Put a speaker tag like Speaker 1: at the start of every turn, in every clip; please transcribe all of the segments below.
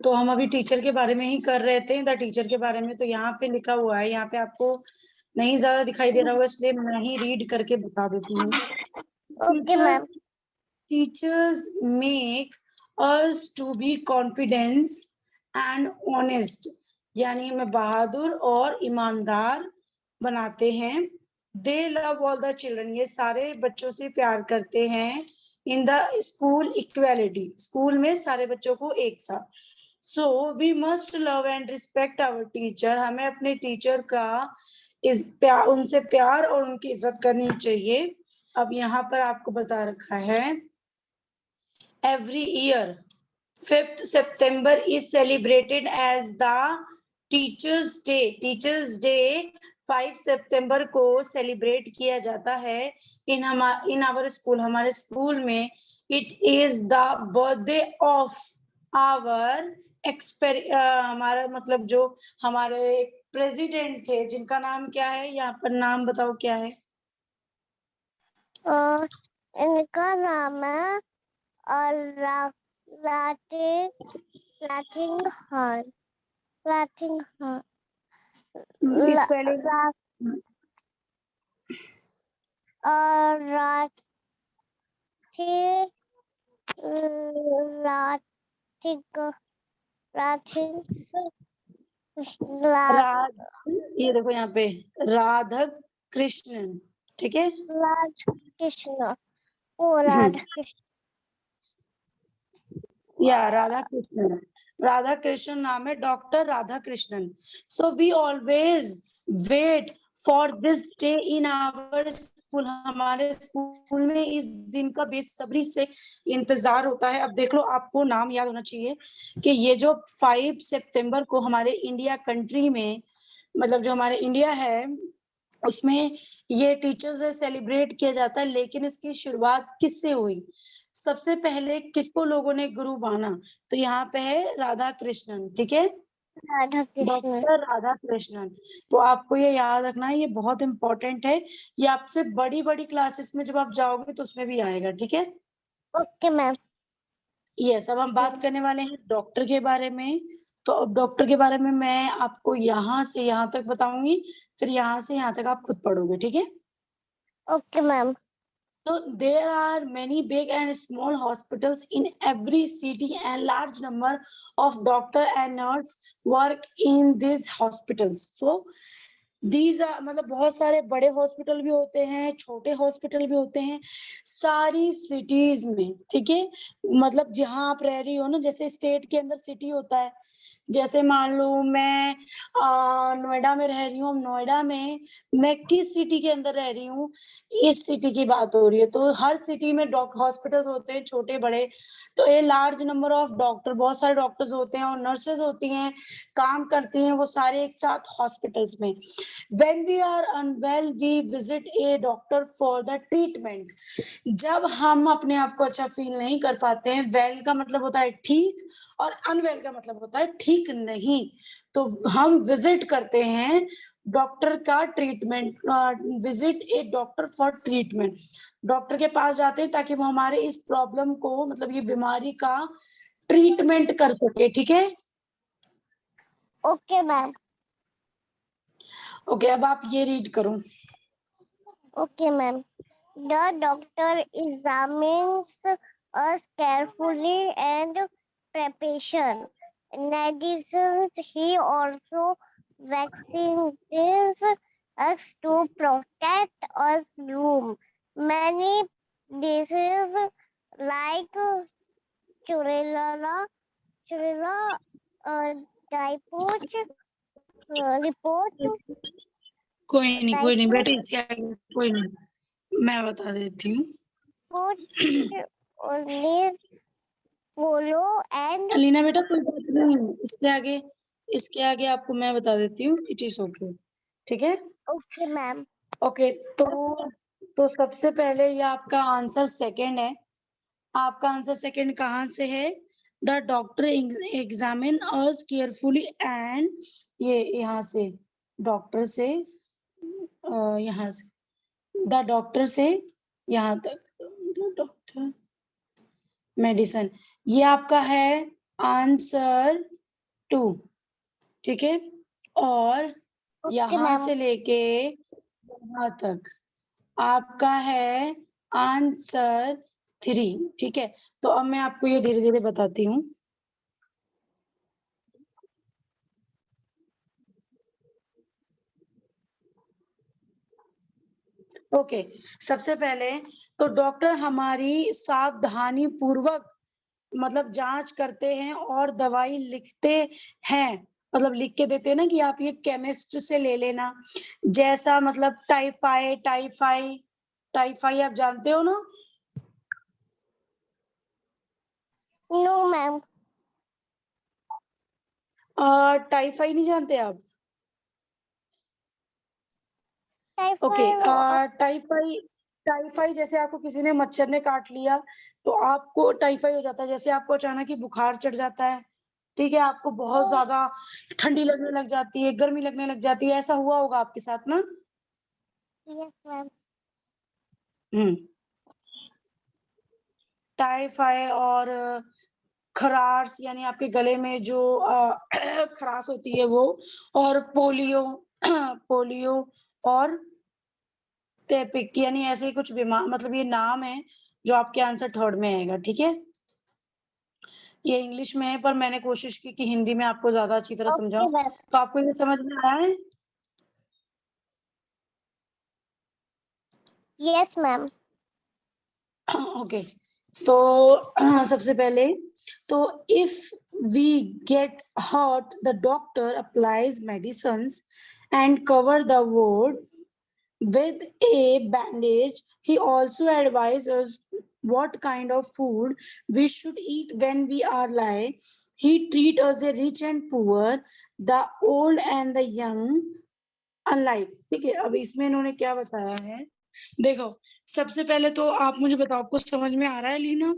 Speaker 1: तो हम अभी टीचर के बारे में ही कर रहे थे, द टीचर के बारे में। तो यहाँ पे लिखा हुआ है, यहाँ पे आपको नहीं ज्यादा दिखाई दे रहा होगा, इसलिए मैं ही रीड करके बता देती हूँ।
Speaker 2: Okay ma'am.
Speaker 1: Teachers make us to be confident and honest, यानी हमें बहादुर और ईमानदार बनाते हैं। They love all the children, ये सारे बच्चों से प्यार करते हैं। In the school equality, school में सारे बच्चों को एक साथ। So we must love and respect our teacher, हमें अपने टीचर का उनसे प्यार और उनकी इज्जत करनी चाहिए। अब यहाँ पर आपको बता रखा है, every year 5th September is celebrated as the Teachers Day. Teachers Day 5 सितंबर को सेलिब्रेट किया जाता है इन आवर स्कूल, हमारे स्कूल में। It is the birthday of our हमारा मतलब जो हमारे प्रेसिडेंट थे, जिनका नाम क्या है, यहाँ पर नाम बताओ क्या है?
Speaker 2: इनका नाम है
Speaker 1: ये देखो यहाँ पे राधा कृष्णन, ठीक है?
Speaker 2: कृष्ण, ओ राधा कृष्ण,
Speaker 1: या राधा कृष्णन, राधा कृष्णन नाम है, doctor Radha Krishnan. So we always wait for this day in our school, हमारे स्कूल में इस दिन का बेसब्री से इंतजार होता है। अब देख लो, आपको नाम याद होना चाहिए कि ये जो 5 सितंबर को हमारे इंडिया कंट्री में, मतलब जो हमारे इंडिया है उसमें ये टीचर्स डे सेलिब्रेट किया जाता है। लेकिन इसकी शुरुआत किससे हुई? सबसे पहले किसको लोगों ने गुरु माना? तो यहाँ पे है राधा कृष्णन, ठीक है?
Speaker 2: राधा कृष्ण,
Speaker 1: डॉक्टर राधा कृष्णन। तो आपको ये याद रखना है, ये बहुत इंपॉर्टेंट है। ये आपसे बड़ी बड़ी क्लासेस में जब आप जाओगे तो उसमें भी आएगा, ठीक है?
Speaker 2: Okay ma'am.
Speaker 1: यस, अब हम बात करने वाले हैं डॉक्टर के बारे में। तो अब डॉक्टर के बारे में मैं आपको यहाँ से यहाँ तक बताऊंगी, फिर यहाँ से यहाँ तक आप खुद पढ़ोगे, ठीक है?
Speaker 2: Okay ma'am.
Speaker 1: So there are many big and small hospitals in every city, and large number of doctor and nurse work in these hospitals. So these are, मतलब बहुत सारे बड़े हॉस्पिटल भी होते हैं, छोटे हॉस्पिटल भी होते हैं, सारी सिटीज में, ठीक है? मतलब जहां आप रह रही हो ना, जैसे स्टेट के अंदर सिटी होता है, जैसे मान लो मैं नोएडा में रह रही हूँ, नोएडा में मैं किस सिटी के अंदर रह रही हूँ, इस सिटी की बात हो रही है। तो हर सिटी में हॉस्पिटल्स होते हैं, छोटे बड़े। तो a large number of doctor, बहुत सारे डॉक्टर्स होते हैं और नर्सेज होती हैं, काम करती हैं वो सारे एक साथ हॉस्पिटल्स में। When we are unwell we visit a doctor for the treatment. जब हम अपने आप को अच्छा फील नहीं कर पाते हैं, वेल का मतलब होता है ठीक, और अनवेल का मतलब होता है ठीक नहीं, तो हम विजिट करते हैं डॉक्टर का treatment, visit a doctor for treatment. Doctor के पास जाते हैं ताकि वो हमारे इस प्रॉब्लम को, मतलब ये बीमारी का ट्रीटमेंट कर सके, ठीक है?
Speaker 2: Okay ma'am.
Speaker 1: ओके, अब आप ये रीड करो।
Speaker 2: Okay ma'am. The doctor examines us carefully and preparation medicines. He also vaccinates us to protect us from many diseases like churella, typhoid, report,
Speaker 1: कोई नहीं
Speaker 2: typhoid,
Speaker 1: बेटे, इसके आगे कोई नहीं, मैं बता देती हूँ।
Speaker 2: पोलो एंड
Speaker 1: अलीना बेटा कोई बात नहीं, इसके आगे आपको मैं बता देती हूँ, इट इज ओके, ठीक है?
Speaker 2: Okay ma'am.
Speaker 1: ओके, तो सबसे पहले ये आपका आंसर सेकंड है। आपका आंसर सेकंड कहाँ से है? The doctor examine us carefully and, ये यहाँ से डॉक्टर से, यहाँ से द डॉक्टर से यहाँ तक, डॉक्टर मेडिसिन, ये आपका है आंसर 2, ठीक है। और यहाँ
Speaker 2: मैम।
Speaker 1: से लेके यहाँ तक आपका है आंसर 3, ठीक है। तो अब मैं आपको ये धीरे धीरे बताती हूँ। ओके, सबसे पहले तो डॉक्टर हमारी सावधानी पूर्वक मतलब जांच करते हैं और दवाई लिखते हैं, मतलब लिख के देते हैं ना कि आप ये केमिस्ट से ले लेना। जैसा मतलब टाइफाई आप जानते हो ना?
Speaker 2: No ma'am.
Speaker 1: टाइफाई नहीं जानते आप? Okay,
Speaker 2: typhoid.
Speaker 1: टाइफाई टाइफाई जैसे आपको किसी ने मच्छर ने काट लिया तो आपको टाइफाई हो जाता है। जैसे आपको अचानक ही बुखार चढ़ जाता है, ठीक है, आपको बहुत ज्यादा ठंडी लगने लग जाती है, गर्मी लगने लग जाती है, ऐसा हुआ होगा आपके साथ ना?
Speaker 2: Yes ma'am.
Speaker 1: हम्म। टाइफाई और खराश यानी आपके गले में जो खराश होती है वो, और पोलियो पोलियो और टेपिक यानी ऐसे ही कुछ बीमार, मतलब ये नाम है जो आपके आंसर थर्ड में आएगा, ठीक है। ये इंग्लिश में है पर मैंने कोशिश की कि हिंदी में आपको ज्यादा अच्छी तरह
Speaker 2: ओके
Speaker 1: समझाऊं।
Speaker 2: मैम।
Speaker 1: तो आपको ये समझ में आया है?
Speaker 2: Yes ma'am.
Speaker 1: ओके, तो सबसे पहले तो if we get hurt the doctor applies medicines and cover the wound with a bandage. He also advises what kind of food we should eat when we are lie. He treat us a rich and poor, the old and the young alike, ठीक है। अब इसमें इन्होंने क्या बताया है, देखो, सबसे पहले तो आप मुझे बताओ, आपको समझ में आ रहा है लीना?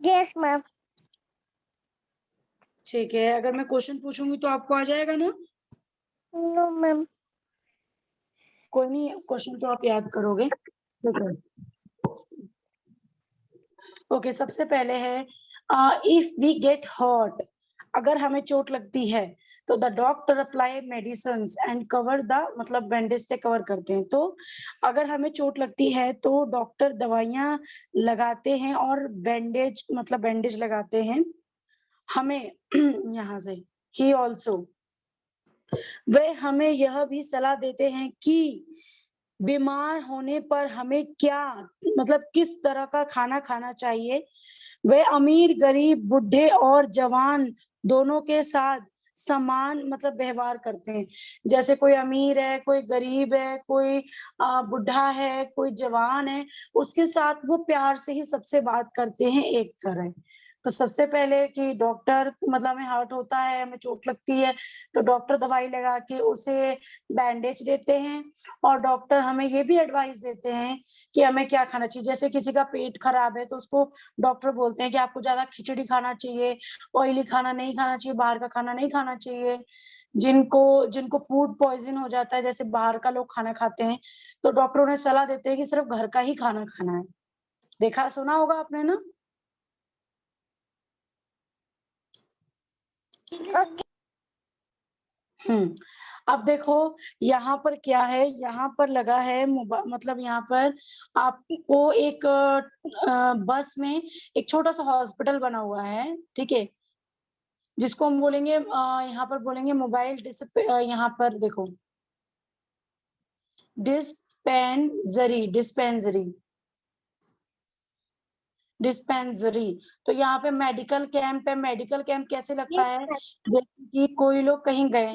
Speaker 2: Yes ma'am.
Speaker 1: ठीक है, अगर मैं क्वेश्चन पूछूंगी तो आपको आ जाएगा ना?
Speaker 2: No ma'am.
Speaker 1: कोई नहीं, क्वेश्चन तो आप याद करोगे, ठीक है। ओके, सबसे पहले है इफ वी गेट हर्ट, अगर हमें चोट लगती है तो the doctor apply medicine and cover the, मतलब बैंडेज से कवर करते हैं। तो अगर हमें चोट लगती है तो डॉक्टर दवाइयां लगाते हैं और बैंडेज, मतलब बैंडेज लगाते हैं हमें यहाँ से। ही ऑल्सो, वे हमें यह भी सलाह देते हैं कि बीमार होने पर हमें क्या, मतलब किस तरह का खाना खाना चाहिए। वे अमीर गरीब बूढ़े और जवान दोनों के साथ समान मतलब व्यवहार करते हैं। जैसे कोई अमीर है, कोई गरीब है, कोई बुढ़ा है, कोई जवान है, उसके साथ वो प्यार से ही सबसे बात करते हैं एक तरह। तो सबसे पहले कि डॉक्टर, मतलब हमें हर्ट होता है, हमें चोट लगती है तो डॉक्टर दवाई लगा के उसे बैंडेज देते हैं। और डॉक्टर हमें ये भी एडवाइस देते हैं कि हमें क्या खाना चाहिए। जैसे किसी का पेट खराब है तो उसको डॉक्टर बोलते हैं कि आपको ज्यादा खिचड़ी खाना चाहिए, ऑयली खाना नहीं खाना चाहिए, बाहर का खाना नहीं खाना चाहिए। जिनको जिनको फूड पॉइजन हो जाता है, जैसे बाहर का लोग खाना खाते हैं, तो डॉक्टर उन्हें सलाह देते हैं कि सिर्फ घर का ही खाना खाना है। देखा सुना होगा आपने ना?
Speaker 2: ओके
Speaker 1: हम्म। अब देखो यहाँ पर क्या है, यहाँ पर लगा है मतलब यहाँ पर आपको एक बस में एक छोटा सा हॉस्पिटल बना हुआ है, ठीक है, जिसको हम बोलेंगे यहाँ पर बोलेंगे मोबाइल यहाँ पर देखो, डिस्पेंसरी डिस्पेंसरी। तो यहाँ पे मेडिकल कैंप है। मेडिकल कैंप कैसे लगता
Speaker 2: यस
Speaker 1: है, जैसे कि कोई लोग कहीं गए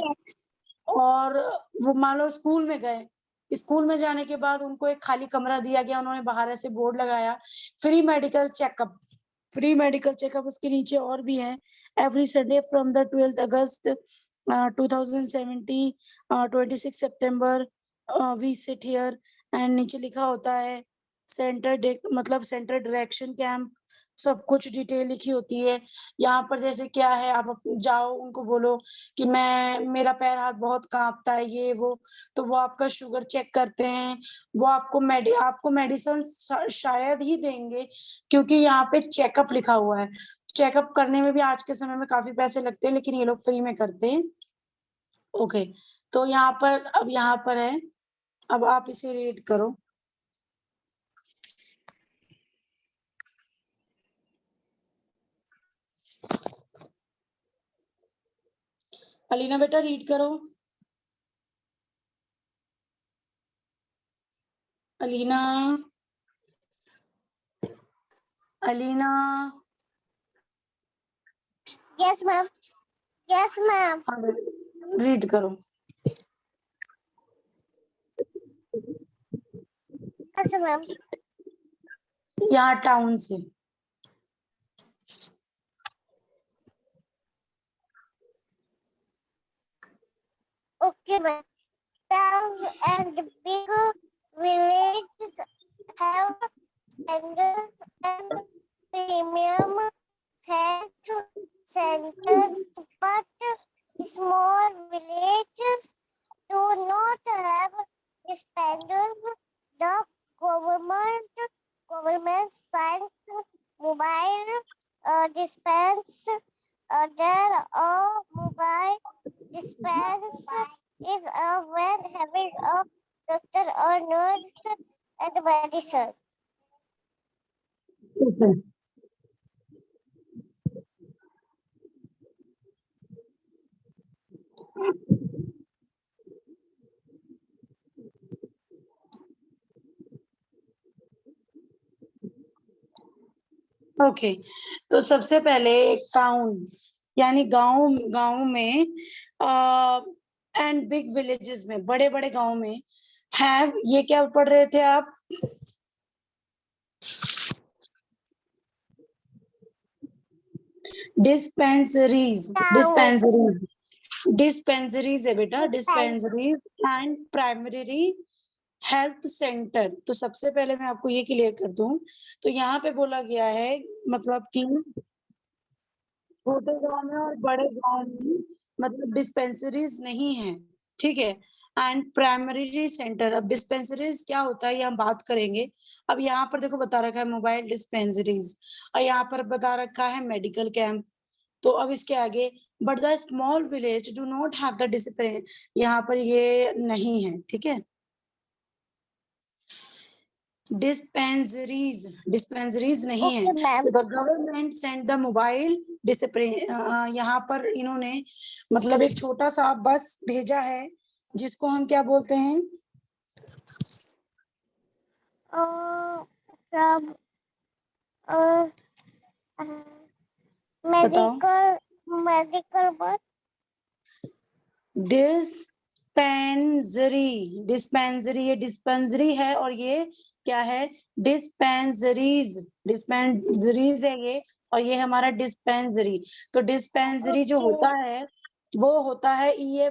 Speaker 1: और वो मान लो स्कूल में गए, स्कूल में जाने के बाद उनको एक खाली कमरा दिया गया, उन्होंने बाहर ऐसे बोर्ड लगाया, free medical checkup. Free medical checkup, उसके नीचे और भी है, every Sunday from the 12th August 2070 26 September we sit here. And नीचे लिखा होता है मतलब सेंटर डायरेक्शन कैंप, सब कुछ डिटेल लिखी होती है। यहाँ पर जैसे क्या है, आप जाओ उनको बोलो कि मैं, मेरा पैर हाथ बहुत कांपता है, ये वो, तो वो आपका शुगर चेक करते हैं। वो आपको मेडिसिन शायद ही देंगे क्योंकि यहाँ पे चेकअप लिखा हुआ है। चेकअप करने में भी आज के समय में काफी पैसे लगते हैं, लेकिन ये लोग फ्री में करते हैं। ओके, तो यहाँ पर अब यहाँ पर है, अब आप इसे रीड करो। अलीना बेटा रीड करो। Alina, Alina,
Speaker 2: Yes, ma'am. Yes, ma'am.
Speaker 1: हाँ रीड करो।
Speaker 2: Yes, ma'am.
Speaker 1: यहाँ टाउन से।
Speaker 2: Okay, ma'am. Towns and big villages have vendors and premium health centers, but small villages do not have dispensers. The government signs mobile dispense. There are mobile dispense is when having a doctor or nurse and medicine.
Speaker 1: Okay, तो सबसे पहले town यानी गांव, गांव में and big villages में, बड़े बड़े गांव में हैव, ये क्या पढ़ रहे थे आप? डिस्पेंसरीज, डिस्पेंसरीज, डिस्पेंसरीज है बेटा, dispensaries and primary health centre. तो सबसे पहले मैं आपको ये क्लियर कर दूं, तो यहाँ पे बोला गया है मतलब कि छोटे गांव में और बड़े गांव में मतलब डिस्पेंसरीज नहीं है, ठीक है। एंड प्राइमरी सेंटर, अब डिस्पेंसरीज क्या होता है ये हम बात करेंगे। अब यहाँ पर देखो बता रखा है मोबाइल डिस्पेंसरीज, और यहाँ पर बता रखा है मेडिकल कैंप। तो अब इसके आगे, but the small village do not have the discipline, यहाँ पर ये नहीं है, ठीक है। डिस्पेंसरीज, डिस्पेंसरीज नहीं है।
Speaker 2: Okay, ma'am.
Speaker 1: The government send the mobile discipline, यहाँ पर इन्होंने मतलब एक छोटा सा बस भेजा है, जिसको हम क्या बोलते हैं?
Speaker 2: Some
Speaker 1: बताओ।
Speaker 2: medical bus.
Speaker 1: डिस्पेंसरी, डिस्पेंसरी, ये डिस्पेंसरी है और ये क्या है? डिस्पेंसरीज, डिस्पेंसरीज है ये, और ये हमारा डिस्पेंसरी। तो डिस्पेंसरी जो
Speaker 2: Okay.
Speaker 1: होता है वो होता है ये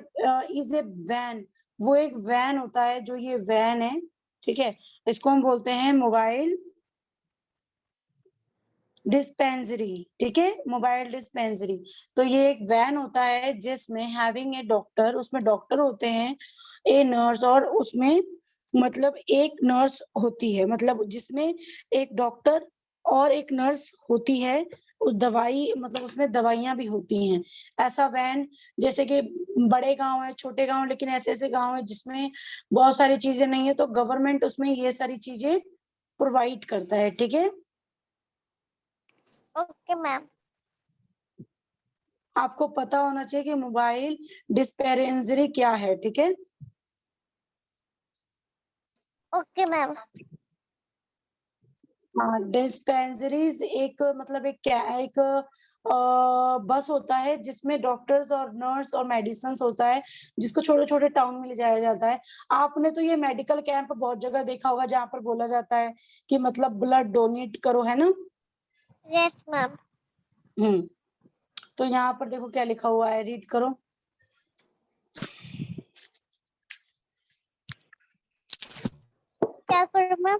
Speaker 1: इज ए वैन, वो एक वैन होता है, जो ये वैन है, ठीक है। इसको हम बोलते हैं मोबाइल डिस्पेंसरी, ठीक है, मोबाइल डिस्पेंसरी। तो ये एक वैन होता है जिसमें हैविंग ए डॉक्टर, उसमें डॉक्टर होते हैं, ए नर्स, और उसमें मतलब एक नर्स होती है, मतलब जिसमें एक डॉक्टर और एक नर्स होती है। उस दवाई मतलब उसमें दवाइयां भी होती हैं। ऐसा वैन, जैसे कि बड़े गांव है, छोटे गांव, लेकिन ऐसे ऐसे गांव है जिसमें बहुत सारी चीजें नहीं है, तो गवर्नमेंट उसमें ये सारी चीजें प्रोवाइड करता है, ठीक है।
Speaker 2: Okay, ma'am.
Speaker 1: आपको पता होना चाहिए कि मोबाइल डिस्पेंसरी क्या है, ठीक है।
Speaker 2: Okay, ma'am.
Speaker 1: डिस्पेंसरीज एक मतलब एक बस होता है जिसमें डॉक्टर्स और नर्स और मेडिसिन होता है, जिसको छोटे छोटे टाउन में ले जाया जाता है। आपने तो ये मेडिकल कैंप बहुत जगह देखा होगा, जहाँ पर बोला जाता है कि मतलब ब्लड डोनेट करो, है ना।
Speaker 2: Yes, ma'am.
Speaker 1: तो यहाँ पर देखो क्या लिखा हुआ है, रीड करो।
Speaker 2: क्या करूँ ma'am?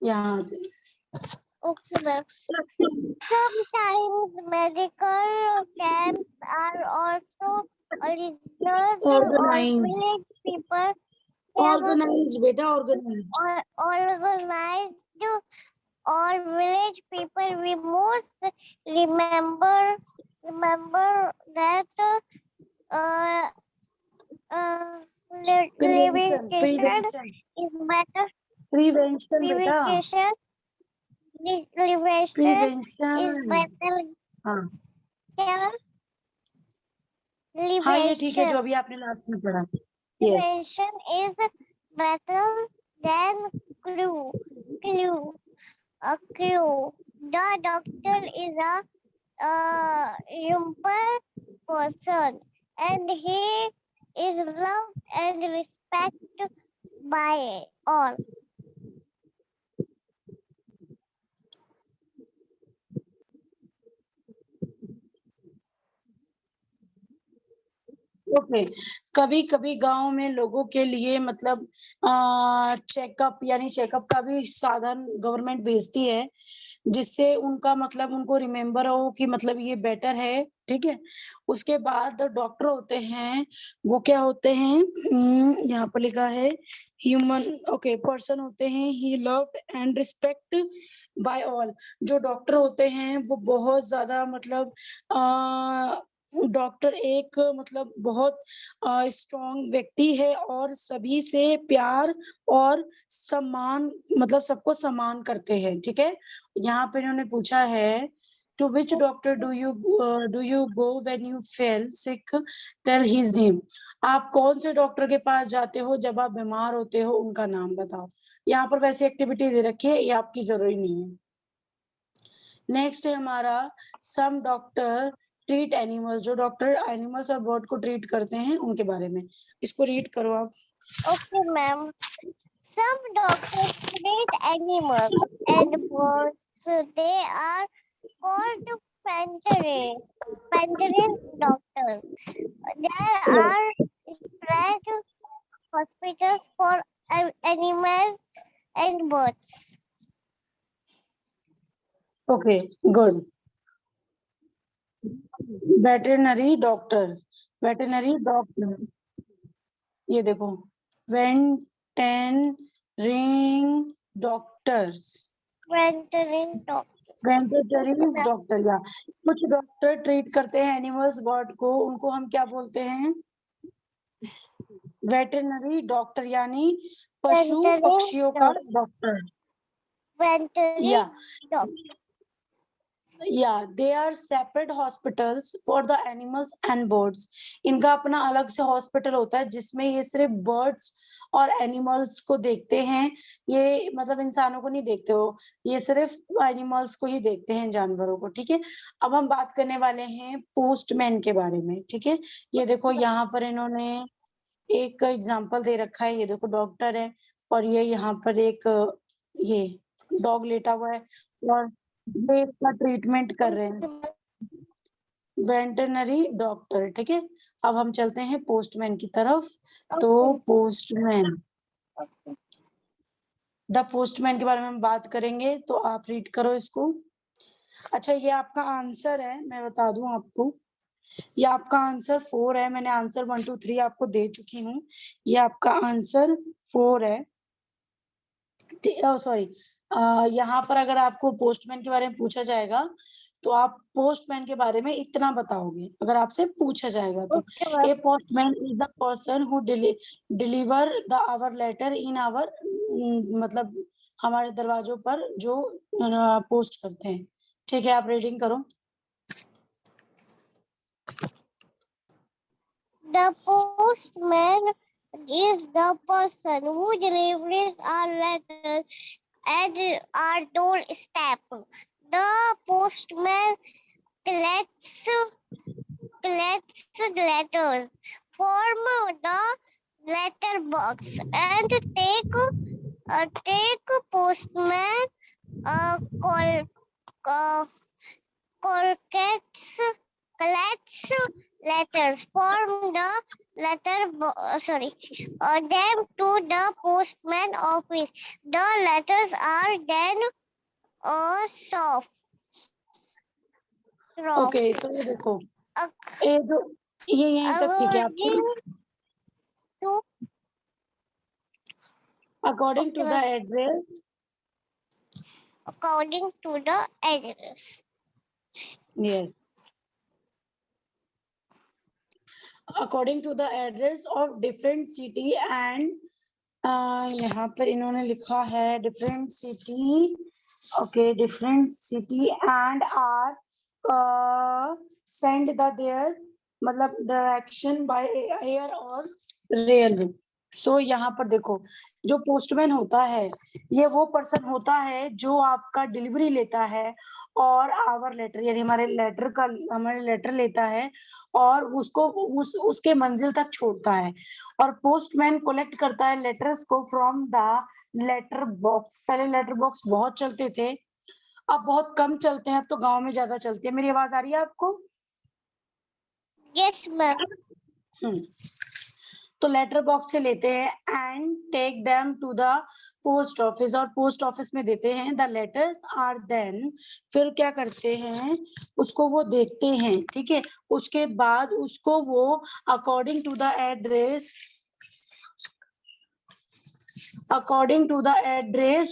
Speaker 1: यहाँ से
Speaker 2: Okay, ma'am. Sometimes medical camps are also organized or
Speaker 1: organize,
Speaker 2: village people have
Speaker 1: organize बेटा, organize.
Speaker 2: organized or village people people, we must remember that living
Speaker 1: Prevention,
Speaker 2: station
Speaker 1: prevention,
Speaker 2: is better.
Speaker 1: prevention बेटा,
Speaker 2: Prevention, prevention is
Speaker 1: prevention.
Speaker 2: better.
Speaker 1: हाँ
Speaker 2: क्या?
Speaker 1: हाँ, ये ठीक है जो
Speaker 2: Prevention.
Speaker 1: अभी आपने लास्ट में पढ़ा. Yes.
Speaker 2: Prevention is better than cure. Clue. A clue. The doctor is a simple person, and he is loved and respected by all.
Speaker 1: Okay. कभी कभी गांव में लोगों के लिए मतलब चेकअप यानी चेकअप का भी साधन गवर्नमेंट भेजती है, जिससे उनका मतलब उनको रिमेम्बर हो कि मतलब ये बेटर है. ठीक है. उसके बाद डॉक्टर होते हैं, वो क्या होते हैं, यहाँ पर लिखा है ह्यूमन, ओके, पर्सन होते हैं, he loved and respect by all. जो डॉक्टर होते हैं वो बहुत ज्यादा मतलब डॉक्टर एक मतलब बहुत स्ट्रॉन्ग व्यक्ति है और सभी से प्यार और सम्मान मतलब सबको सम्मान करते हैं. ठीक है. यहाँ पे इन्होंने पूछा है, to which doctor do you go when you fell sick, tell his name. आप कौन से डॉक्टर के पास जाते हो जब आप बीमार होते हो, उनका नाम बताओ. यहाँ पर वैसी एक्टिविटी दे रखी है, ये आपकी जरूरी नहीं है. नेक्स्ट है हमारा, सम डॉक्टर ट्रीट एनिमल्स. जो डॉक्टर एनिमल्स और बर्ड को ट्रीट करते हैं उनके बारे में. इसको रीड करो आप.
Speaker 2: Okay, ma'am. Some doctors treat animals and birds. They are called veterinary doctors. There are separate hospitals for animals and birds.
Speaker 1: Okay, good. Veterinary doctor, veterinary doctor, ये देखो, veterinary doctors,
Speaker 2: Veterinary doctors.
Speaker 1: Veterinary doctor. या कुछ doctor treat करते हैं animals bird को, उनको हम क्या बोलते हैं, वेटरनरी डॉक्टर, यानी पशु
Speaker 2: Veterinary
Speaker 1: पक्षियों का डॉक्टर.
Speaker 2: Veterinary
Speaker 1: या
Speaker 2: doctor.
Speaker 1: They are separate hospitals for the animals and birds. इनका अपना अलग से हॉस्पिटल होता है जिसमें ये सिर्फ बर्ड्स और एनिमल्स को देखते हैं. ये मतलब इंसानों को नहीं देखते हो, ये सिर्फ एनिमल्स को ही देखते हैं, जानवरों को. ठीक है. अब हम बात करने वाले हैं पोस्टमैन के बारे में. ठीक है. ये देखो यहाँ पर इन्होंने एक एग्जांपल दे रखा है. ये देखो डॉक्टर है और ये यहाँ पर एक ये डॉग लेटा हुआ है और ये इसका ट्रीटमेंट कर रहे हैं, वेटरनरी डॉक्टर. ठीक है. अब हम चलते हैं पोस्टमैन की तरफ. तो पोस्टमैन, द पोस्टमैन के बारे में हम बात करेंगे, तो आप रीड करो इसको. अच्छा, ये आपका आंसर है, मैं बता दूं आपको, ये आपका आंसर 4 है. मैंने आंसर 1 2 3 आपको दे चुकी हूँ. ये आपका आंसर 4 है. सॉरी, यहाँ पर अगर आपको पोस्टमैन के बारे में पूछा जाएगा तो आप पोस्टमैन के बारे में इतना बताओगे, अगर आपसे पूछा जाएगा तो.
Speaker 2: Okay, ma'am.
Speaker 1: A postman is the person who deliver the our letter in our, मतलब हमारे दरवाजों पर जो पोस्ट करते हैं. ठीक है. आप रीडिंग करो.
Speaker 2: The postman is the person who delivers our letters at our doorstep. The postman collects letters from the letter box and take postman collects letters from the them to the postman office. The letters are then soft.
Speaker 1: Okay. तो ये देखो, ये जो ये यहीं तक ठीक है आपको.
Speaker 2: To
Speaker 1: according to the address,
Speaker 2: according to the address.
Speaker 1: Yes, according to the address of different city and यहाँ पर इन्होंने लिखा है different city. Okay, different city and are send their मतलब direction by air और railway. So यहाँ पर देखो, जो पोस्टमैन होता है ये वो पर्सन होता है जो आपका डिलीवरी लेता है और आवर लेटर यानी हमारे लेटर लेता है और उसको उसके मंजिल तक छोड़ता है। और पोस्टमैन कलेक्ट करता है लेटर्स को फ्रॉम द लेटर बॉक्स। पहले लेटर बॉक्स बहुत चलते थे, अब बहुत कम चलते हैं, अब तो गांव में ज्यादा चलते हैं। मेरी आवाज आ रही है आपको?
Speaker 2: Yes, ma'am.
Speaker 1: तो लेटर बॉक्स से लेते हैं and take them to the post office और पोस्ट ऑफिस में देते हैं। द लेटर्स आर देन, फिर क्या करते हैं उसको वो देखते हैं, ठीक है। उसके बाद उसको वो according to the address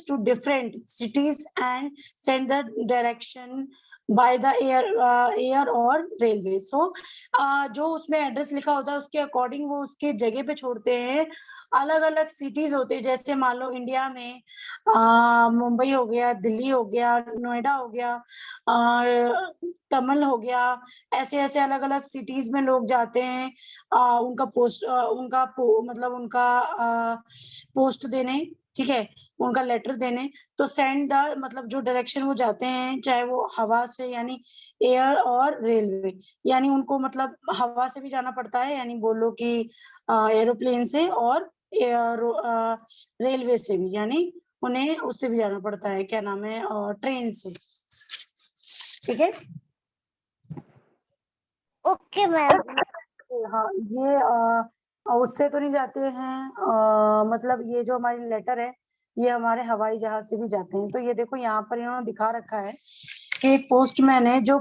Speaker 1: to different cities and send the direction by the air और रेलवे। सो जो उसमें एड्रेस लिखा होता है उसके अकॉर्डिंग वो उसके जगह पे छोड़ते हैं। अलग अलग सिटीज होते हैं, जैसे मान लो इंडिया में मुंबई हो गया, दिल्ली हो गया, नोएडा हो गया, तमिल हो गया, ऐसे ऐसे अलग अलग सिटीज में लोग जाते हैं मतलब उनका पोस्ट देने, ठीक है, उनका लेटर देने। तो सेंड मतलब जो डायरेक्शन वो जाते हैं, चाहे वो हवा से यानी एयर और रेलवे, यानी उनको मतलब हवा से भी जाना पड़ता है, यानी बोलो कि एरोप्लेन से, और रेलवे से भी, यानी उन्हें उससे भी जाना पड़ता है, क्या नाम है, ट्रेन से, ठीक है।
Speaker 2: Okay, ma'am.
Speaker 1: हाँ, ये उससे तो नहीं जाते हैं, मतलब ये जो हमारी लेटर है ये हमारे हवाई जहाज से भी जाते हैं। तो ये देखो यहाँ पर इन्होंने दिखा रखा है कि एक पोस्टमैन है जो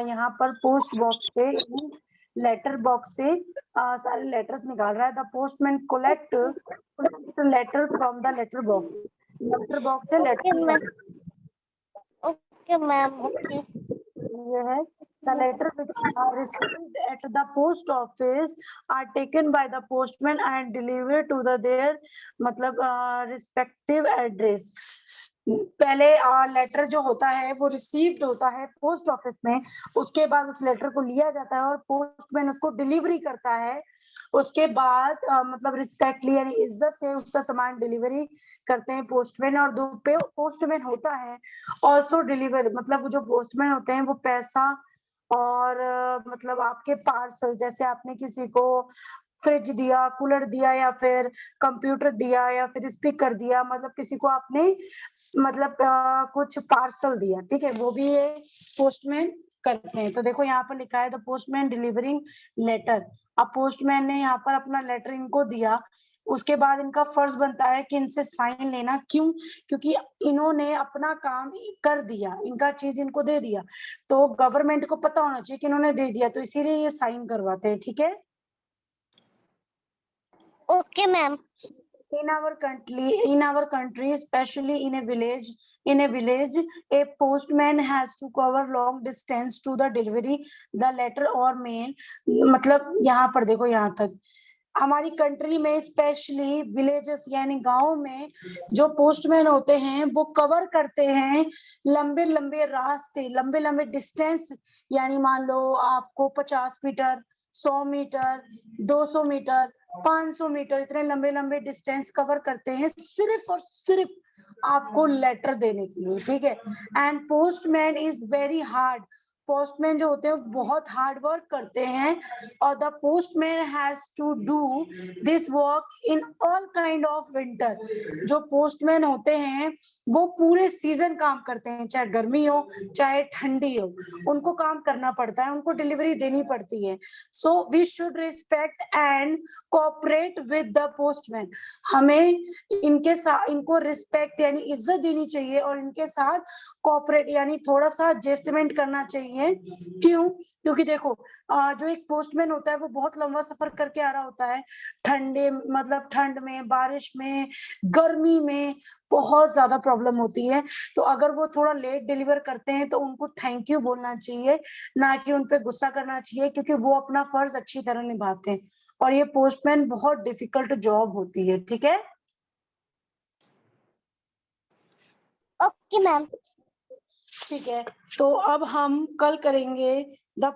Speaker 1: यहाँ पर पोस्ट बॉक्स से लेटर बॉक्स से सारे लेटर्स निकाल रहा है। The postman collect letter from the letter box से
Speaker 2: Okay,
Speaker 1: letter.
Speaker 2: ma'am. Okay, ma'am. Okay.
Speaker 1: ये है the letter which are received at the post office are taken by the postman and delivered to their मतलब respective address। पहले letter जो होता है वो received होता है पोस्ट ऑफिस में, उसके बाद उस लेटर को लिया जाता है और पोस्टमैन उसको डिलीवरी करता है। उसके बाद मतलब रिस्पेक्टली यानी इज्जत से उसका सामान डिलीवरी करते हैं पोस्टमैन। और दो पोस्टमैन होता है ऑल्सो डिलीवर, मतलब वो जो पोस्टमैन होते हैं वो पैसा और मतलब आपके पार्सल, जैसे आपने किसी को फ्रिज दिया, कूलर दिया, या फिर कंप्यूटर दिया, या फिर स्पीकर दिया, मतलब किसी को आपने मतलब कुछ पार्सल दिया, ठीक है, वो भी ये पोस्टमैन करते हैं। तो देखो यहाँ पर लिखा है द पोस्टमैन डिलीवरिंग लेटर। अब पोस्टमैन ने यहाँ पर अपना लेटर इनको दिया, उसके बाद इनका फर्ज बनता है कि इनसे साइन लेना। क्यों? क्योंकि इन्होंने अपना काम कर दिया, इनका चीज इनको दे दिया, तो गवर्नमेंट को पता होना चाहिए कि इन्होंने दे दिया, तो इसीलिए ये साइन करवाते हैं, ठीक है।
Speaker 2: Okay, ma'am.
Speaker 1: In our country, especially in a village, a postman has to cover long distance to the delivery the letter or mail। मतलब यहाँ पर देखो, यहाँ तक हमारी कंट्री में स्पेशली विलेजेस यानी गांव में जो पोस्टमैन होते हैं वो कवर करते हैं लंबे लंबे रास्ते, लंबे लंबे डिस्टेंस। यानी मान लो आपको 50 मीटर, 100 मीटर, 200 मीटर, 500 मीटर, इतने लंबे लंबे डिस्टेंस कवर करते हैं सिर्फ और सिर्फ आपको लेटर देने के लिए, ठीक है। And postman is very hard, postman जो होते हैं बहुत हार्ड वर्क करते हैं। और the postman has to do this work in all kind of winter. जो पोस्टमैन होते हैं वो पूरे सीजन काम करते हैं, चाहे गर्मी हो चाहे ठंडी हो, उनको काम करना पड़ता है, उनको डिलीवरी देनी पड़ती है। So we should respect and cooperate with the postman. हमें इनके साथ इनको रिस्पेक्ट यानी इज्जत देनी चाहिए और इनके साथ कोऑपरेट यानी थोड़ा सा एडजस्टमेंट करना चाहिए। क्यों? क्योंकि देखो जो एक पोस्टमैन होता है वो बहुत लंबा सफर करके आ रहा होता है, मतलब ठंड में, बारिश में, गर्मी में बहुत ज्यादा प्रॉब्लम होती है। तो अगर वो थोड़ा लेट डिलीवर करते हैं तो उनको थैंक यू बोलना चाहिए, ना कि उनपे गुस्सा करना चाहिए, क्योंकि वो अपना फर्ज अच्छी तरह निभाते हैं। और ये पोस्टमैन बहुत डिफिकल्ट जॉब होती है, ठीक है।
Speaker 2: Okay ma'am.
Speaker 1: ठीक है, तो अब हम कल करेंगे द